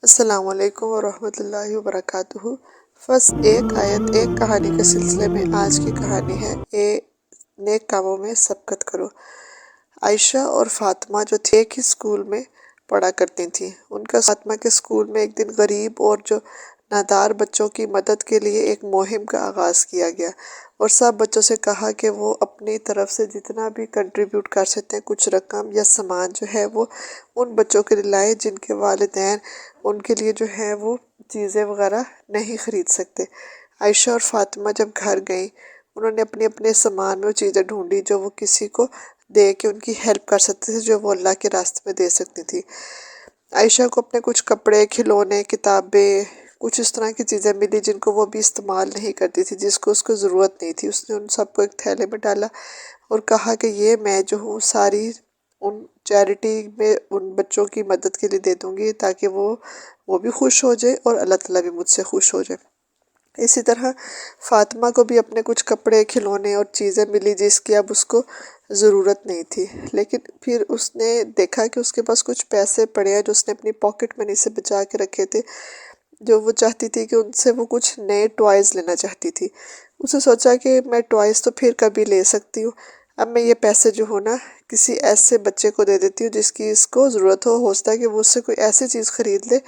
السلام علیکم ورحمۃ اللہ وبرکاتہ۔ فصل ایک آیت ایک کہانی کے سلسلے میں آج کی کہانی ہے نیک کاموں میں سبقت کرو۔ عائشہ اور فاطمہ جو تھے ایک ہی اسکول میں پڑھا کرتی تھیں۔ ان کا فاطمہ کے اسکول میں ایک دن غریب اور جو نادار بچوں کی مدد کے لیے ایک مہم کا آغاز کیا گیا اور سب بچوں سے کہا کہ وہ اپنی طرف سے جتنا بھی کنٹریبیوٹ کر سکتے ہیں، کچھ رقم یا سامان جو ہے وہ ان بچوں کے لیے لائے جن کے والدین ان کے لیے جو ہے وہ چیزیں وغیرہ نہیں خرید سکتے۔ عائشہ اور فاطمہ جب گھر گئیں، انہوں نے اپنے اپنے سامان میں وہ چیزیں ڈھونڈی جو وہ کسی کو دے کے ان کی ہیلپ کر سکتے تھے، جو وہ اللہ کے راستے میں دے سکتی تھی۔ عائشہ کو اپنے کچھ کپڑے، کھلونے، کتابیں، کچھ اس طرح کی چیزیں ملی جن کو وہ بھی استعمال نہیں کرتی تھی، جس کو اس کو ضرورت نہیں تھی۔ اس نے ان سب کو ایک تھیلے میں ڈالا اور کہا کہ یہ میں جو ہوں ساری ان چیریٹی میں ان بچوں کی مدد کے لیے دے دوں گی، تاکہ وہ بھی خوش ہو جائے اور اللہ تعالیٰ بھی مجھ سے خوش ہو جائے۔ اسی طرح فاطمہ کو بھی اپنے کچھ کپڑے، کھلونے اور چیزیں ملی جس کی اب اس کو ضرورت نہیں تھی، لیکن پھر اس نے دیکھا کہ اس کے پاس کچھ پیسے پڑے ہیں جو اس نے اپنی پاکٹ منی سے بچا کے رکھے تھے، جو وہ چاہتی تھی کہ ان سے وہ کچھ نئے ٹوائز لینا چاہتی تھی۔ اسے سوچا کہ میں ٹوائز تو پھر کبھی لے سکتی ہوں، اب میں یہ پیسے جو ہوں نا کسی ایسے بچے کو دے دیتی ہوں جس کی اس کو ضرورت ہو سکتا ہے کہ وہ اس سے کوئی ایسی چیز خرید لے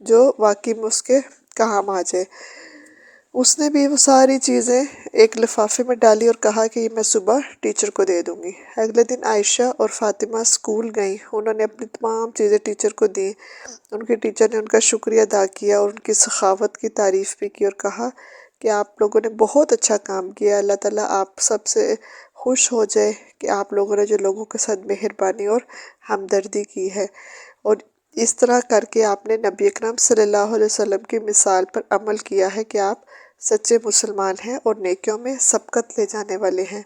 جو واقعی میں اس کے کام آ جائے۔ اس نے بھی وہ ساری چیزیں ایک لفافے میں ڈالی اور کہا کہ یہ میں صبح ٹیچر کو دے دوں گی۔ اگلے دن عائشہ اور فاطمہ اسکول گئیں، انہوں نے اپنی تمام چیزیں ٹیچر کو دیں۔ ان کے ٹیچر نے ان کا شکریہ ادا کیا اور ان کی سخاوت کی تعریف بھی کی اور کہا کہ آپ لوگوں نے بہت اچھا کام کیا، اللہ تعالیٰ آپ سب سے خوش ہو جائے کہ آپ لوگوں نے جو لوگوں کے ساتھ مہربانی اور ہمدردی کی ہے، اور اس طرح کر کے آپ نے نبی اکرم صلی اللہ علیہ وسلم کی مثال پر عمل کیا ہے کہ آپ سچے مسلمان ہیں اور نیکیوں میں سبقت لے جانے والے ہیں۔